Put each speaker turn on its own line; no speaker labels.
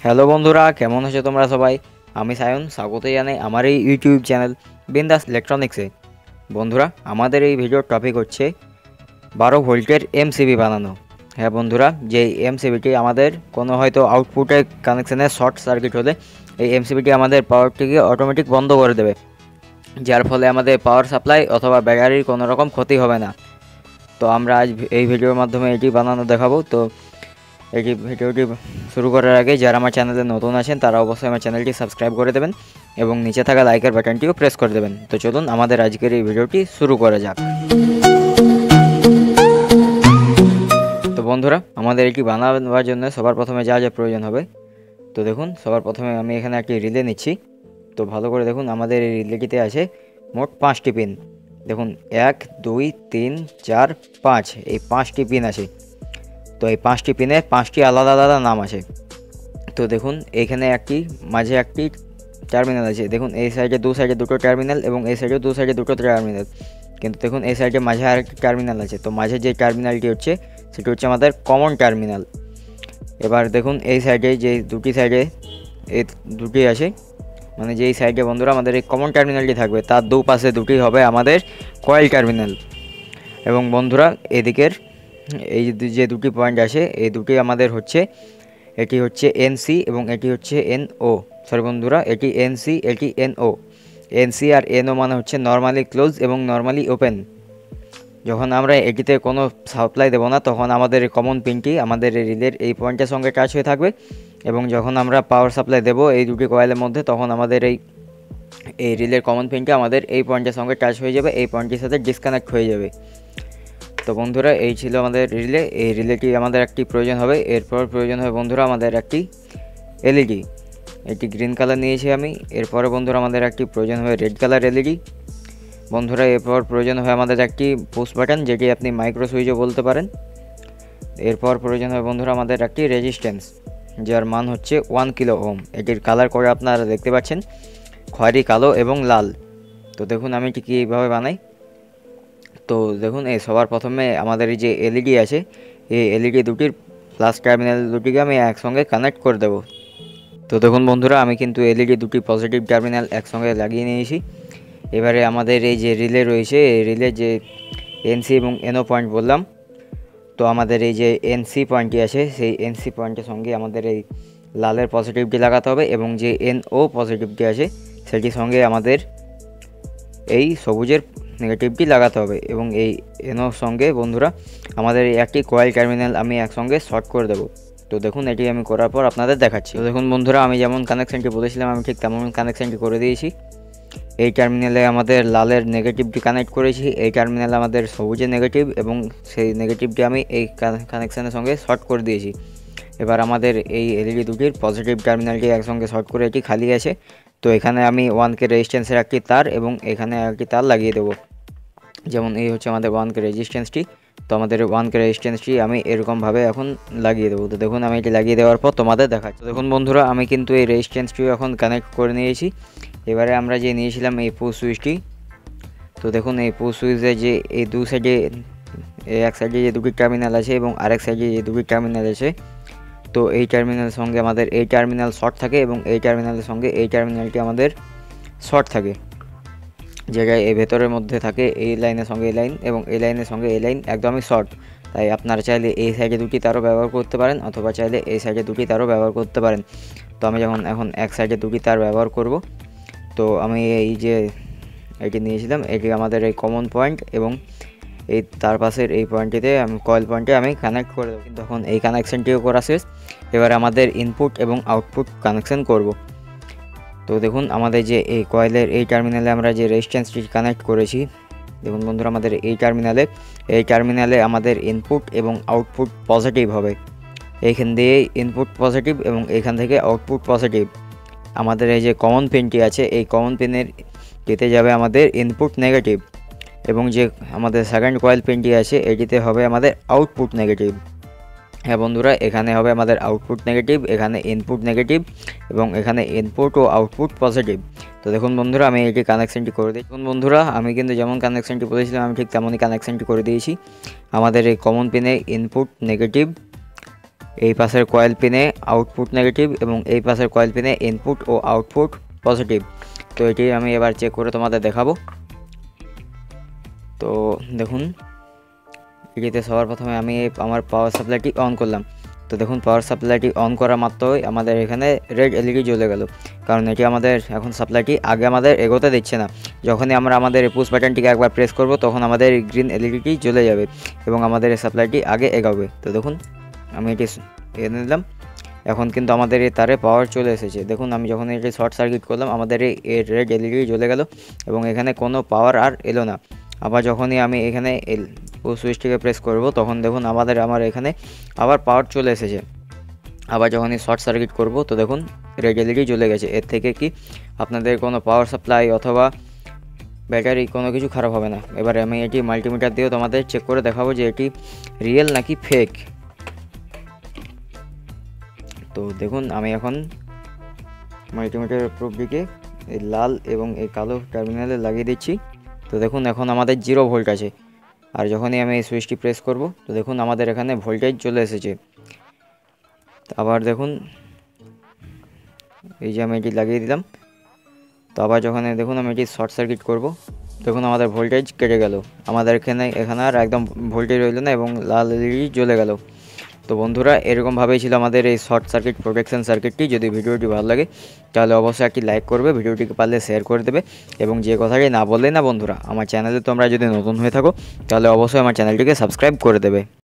Hello বন্ধুরা, কেমন আছো তোমরা সবাই? আমি সায়ন, স্বাগত জানাই আমার এই ইউটিউব চ্যানেল বিন্দাস ইলেকট্রনিক্সে। বন্ধুরা, আমাদের এই ভিডিওর টপিক হচ্ছে 12 ভোল্টের এমসিবি বানানো। হ্যাঁ বন্ধুরা, যে এমসিবিটি আমাদের কোনো হয়তো আউটপুটে কানেকশানে শর্ট সার্কিট হলে এই এমসিবিটি আমাদের পাওয়ারটিকে অটোমেটিক বন্ধ করে দেবে, যার ফলে আমাদের পাওয়ার সাপ্লাই অথবা ব্যাটারির কোনো রকম ক্ষতি হবে না। তো আমরা আজ এই ভিডিওর মাধ্যমে এটি বানানো দেখাবো। তো এই ভিডিওটি শুরু করার আগে যারা আমার চ্যানেলে নতুন আছেন তারা অবশ্যই আমার চ্যানেলটি সাবস্ক্রাইব করে দেবেন এবং নিচে থাকা লাইকের বাটনটিও প্রেস করে দেবেন। তো চলুন আমাদের আজকের এই ভিডিওটি শুরু করা যাক। তো বন্ধুরা, আমাদের এটি বানাবার জন্য সবার প্রথমে যা যা প্রয়োজন হবে, তো দেখুন সবার প্রথমে আমি এখানে একটি রিলে নিচ্ছি। তো ভালো করে দেখুন, আমাদের এই রিলেটিতে আছে মোট 5টি পিন। দেখুন 1 2 3 4 5, এই 5টি পিন আছে। তো এই 5টি পিনের 5টি আলাদা আলাদা নাম আছে। তো দেখুন এইখানে মাঝে একটি টার্মিনাল আছে। দেখুন এই সাইডে দু সাইডে দুটো টার্মিনাল এবং এই সাইডে দু সাইডে দুটো টার্মিনাল, কিন্তু দেখুন এই সাইডে মাঝে আরেকটি টার্মিনাল আছে। তো মাঝে যে টার্মিনালটি হচ্ছে সেটি হচ্ছে আমাদের কমন টার্মিনাল। এবার দেখুন এই সাইডে যে এই দুটি আছে, মানে যেই সাইডে বন্ধুরা আমাদের এই কমন টার্মিনালটি থাকবে তার দুপাশে দুটি হবে আমাদের কয়েল টার্মিনাল। এবং বন্ধুরা, এদিকের এই যে দুটি পয়েন্ট আছে এই দুটি আমাদের হচ্ছে, এটি হচ্ছে এনসি এবং এটি হচ্ছে এনও। সরি বন্ধুরা, এটি এনসি, এটি এনও। এনসি আর এনও মানে হচ্ছে নর্মালি ক্লোজ এবং নর্মালি ওপেন। যখন আমরা এটিতে কোনো সাপ্লাই দেবো না তখন আমাদের কমন পিনটি আমাদের রিলের এই পয়েন্টের সঙ্গে টাচ হয়ে থাকবে, এবং যখন আমরা পাওয়ার সাপ্লাই দেবো এই দুটি কয়েলের মধ্যে তখন আমাদের এই রিলের কমন পিনটি আমাদের এই পয়েন্টের সঙ্গে টাচ হয়ে যাবে, এই পয়েন্টের সাথে ডিসকানেক্ট হয়ে যাবে। তো বন্ধুরা, এই ছিল আমাদের রিলে। এই রিলেটি আমাদের একটি প্রয়োজন হবে। এরপর প্রয়োজন হবে বন্ধুরা আমাদের একটি এলইডি। এটি গ্রিন কালার নিয়েছি আমি। এরপরে বন্ধুরা আমাদের একটি প্রয়োজন হবে রেড কালার এলইডি। বন্ধুরা, এরপর প্রয়োজন হয় আমাদের একটি পুশ বাটন, যেটি আপনি মাইক্রো সুইচও বলতে পারেন। এরপর প্রয়োজন হয় বন্ধুরা আমাদের একটি রেজিস্ট্যান্স, যার মান হচ্ছে 1 কিলো ওহম। এটির কালার করে আপনারা দেখতে পাচ্ছেন খয়েরি, কালো এবং লাল। তো দেখুন আমি এটি কীভাবে বানাই। তো দেখুন, এই সবার প্রথমে আমাদের এই যে এলইডি আছে, এই এলইডি দুটির প্লাস টার্মিনাল দুটিকে আমি একসঙ্গে কানেক্ট করে দেব। তো দেখুন বন্ধুরা, আমি কিন্তু এলইডি দুটি পজিটিভ টার্মিনাল একসঙ্গে লাগিয়ে নিয়েছি। এবারে আমাদের এই যে রিলে রয়েছে, এই রিলে যে এনসি এবং এনও পয়েন্ট বললাম, তো আমাদের এই যে এনসি পয়েন্টটি আছে সেই এনসি পয়েন্টের সঙ্গে আমাদের এই লালের পজিটিভটি লাগাতে হবে, এবং যে এনও পজিটিভটি আছে সেটির সঙ্গে আমাদের এই সবুজের নেগেটিভটি লাগাতে হবে। এবং এই এনওর সঙ্গে বন্ধুরা আমাদের এই একটি কয়েল টার্মিনাল আমি একসঙ্গে শর্ট করে দেবো। তো দেখুন এটি আমি করার পর আপনাদের দেখাচ্ছি। তো দেখুন বন্ধুরা, আমি যেমন কানেকশানটি বলেছিলাম আমি ঠিক তেমন কানেকশানটি করে দিয়েছি। এই টার্মিনালে আমাদের লালের নেগেটিভটি কানেক্ট করেছি, এই টার্মিনালে আমাদের সবুজের নেগেটিভ, এবং সেই নেগেটিভটি আমি এই কানেকশানের সঙ্গে শর্ট করে দিয়েছি। এবার আমাদের এই এলইডি দুটির পজিটিভ টার্মিনালটি একসঙ্গে শর্ট করে এটি খালি আছে। তো এখানে আমি 1K রেজিস্ট্যান্সের একটি তার এবং এখানে একটি তার লাগিয়ে দেবো। যেমন এই হচ্ছে আমাদের 1K রেজিস্ট্যান্সটি। তো আমাদের 1K রেজিস্ট্যান্সটি আমি এরকমভাবে এখন লাগিয়ে দেবো। তো দেখুন আমি এটি লাগিয়ে দেওয়ার পর তোমাদের দেখাচ্ছি। তো দেখুন বন্ধুরা, আমি কিন্তু এই রেজিস্ট্যান্সটিও এখন কানেক্ট করে নিয়েছি। এবারে আমরা যে নিয়েছিলাম এই পুশ সুইচটি, তো দেখুন এই পুশ সুইচে যে এই দু সাইডে, এক সাইডে যে দুটি টার্মিনাল আছে এবং আরেক সাইডে যে দুটি টার্মিনাল আছে, তো এই টার্মিনালের সঙ্গে আমাদের এই টার্মিনাল শর্ট থাকে এবং এই টার্মিনালের সঙ্গে এই টার্মিনালটি আমাদের শর্ট থাকে। জায়গায় এই ভেতরের মধ্যে থাকে এই লাইনের সঙ্গে এই লাইন এবং এই লাইনের সঙ্গে এই লাইন একদমই শর্ট। তাই আপনারা চাইলে এই সাইডে দুটি তারও ব্যবহার করতে পারেন অথবা চাইলে এই সাইডে দুটি তারও ব্যবহার করতে পারেন। তো আমি এখন এক সাইডে দুটি তার ব্যবহার করব। তো আমি এই যে এটি নিয়েছিলাম, এটি আমাদের এই কমন পয়েন্ট এবং এই তার পাশের এই পয়েন্টটিতে আমি কয়েল পয়েন্টে আমি কানেক্ট করে দেবো। তখন এই কানেকশানটিও করা শেষ। এবার আমাদের ইনপুট এবং আউটপুট কানেকশান করব। তো দেখুন আমাদের যে এই কয়েলের এই টার্মিনালে আমরা যে রেজিস্ট্যান্সটি কানেক্ট করেছি, দেখুন বন্ধুরা আমাদের এই টার্মিনালে আমাদের ইনপুট এবং আউটপুট পজিটিভ হবে। এইখান দিয়ে ইনপুট পজিটিভ এবং এইখান থেকে আউটপুট পজিটিভ। আমাদের এই যে কমন পিনটি আছে এই কমন পিনের যেতে যাবে আমাদের ইনপুট নেগেটিভ, এবং যে আমাদের সেকেন্ড কয়েল পিনটি আছে এটিতে হবে আমাদের আউটপুট নেগেটিভ। হ্যাঁ বন্ধুরা, এখানে হবে আমাদের আউটপুট নেগেটিভ, এখানে ইনপুট নেগেটিভ এবং এখানে ইনপুট ও আউটপুট পজিটিভ। তো দেখুন বন্ধুরা, আমি এটি কানেকশানটি করে দিই। দেখুন বন্ধুরা, আমি কিন্তু যেমন কানেকশানটি বলেছিলাম আমি ঠিক তেমনই কানেকশানটি করে দিয়েছি। আমাদের এই কমন পিনে ইনপুট নেগেটিভ এই পাশের কয়েল পিনে আউটপুট নেগেটিভ এবং এই পাশের কয়েল পিনে ইনপুট ও আউটপুট পজিটিভ। তো এটি আমি এবার চেক করে তোমাদের দেখাবো। তো দেখুন এটিতে সবার প্রথমে আমি আমার পাওয়ার সাপ্লাইটি অন করলাম। তো দেখুন পাওয়ার সাপ্লাইটি অন করা মাত্রই আমাদের এখানে রেড এলইডি জ্বলে গেল, কারণ এটি আমাদের এখন সাপ্লাইটি আগে আমাদের এগোতে দিচ্ছে না। যখনই আমরা আমাদের এই পুশ বাটনটিকে একবার প্রেস করব তখন আমাদের গ্রিন এলইডিটি জ্বলে যাবে এবং আমাদের এই সাপ্লাইটি আগে এগোবে। তো দেখুন আমি এটি এনে নিলাম। এখন কিন্তু আমাদের এই তারে পাওয়ার চলে এসেছে। দেখুন আমি যখন এটি শর্ট সার্কিট করলাম আমাদের এই রেড এলইডি জ্বলে গেল এবং এখানে কোনো পাওয়ার আর এলো না। আবার যখনই আমি এখানে সুইচটিকে প্রেস করব তখন দেখুন আমার এখানে আবার পাওয়ার চলে এসেছে। আবার যখনই শর্ট সার্কিট করব তো দেখুন রেড এলইডি জ্বলে গেছে। এর থেকে কি আপনাদের কোনো পাওয়ার সাপ্লাই অথবা ব্যাটারি কোনো কিছু খারাপ হবে না। এবারে আমি এটি মাল্টিমিটার দিয়েও তোমাদের চেক করে দেখাবো যে এটি রিয়েল নাকি ফেক। তো দেখুন আমি এখন মাল্টিমিটারের প্রুফটিকে এই লাল এবং এই কালো টার্মিনালে লাগিয়ে দিচ্ছি। তো দেখুন এখন আমাদের 0 ভোল্ট আছে। আর যখনই আমি এই সুইচটি প্রেস করব তো দেখুন আমাদের এখানে ভোল্টেজ চলে এসেছে। আবার দেখুন এই যে আমি এটি লাগিয়ে দিলাম। তো আবার যখন দেখুন আমি এটি শর্ট সার্কিট করব দেখুন আমাদের ভোল্টেজ কেটে গেল। আমাদের এখানে আর একদম ভোল্টেজ রইল না এবং লাল এলইডি জ্বলে গেল। তো বন্ধুরা এরকমভাবেই ছিল আমাদের এই শর্ট সার্কিট প্রোটেকশন সার্কিটটি। যদি ভিডিওটি ভালো লাগে তাহলে অবশ্যই একটি লাইক করবে, ভিডিওটিকে পারলে শেয়ার করে দেবে এবং যে কথাটি না বললেই না বন্ধুরা, আমার চ্যানেলে তোমরা যদি নতুন হয়ে থাকো তাহলে অবশ্যই আমার চ্যানেলটিকে সাবস্ক্রাইব করে দেবে।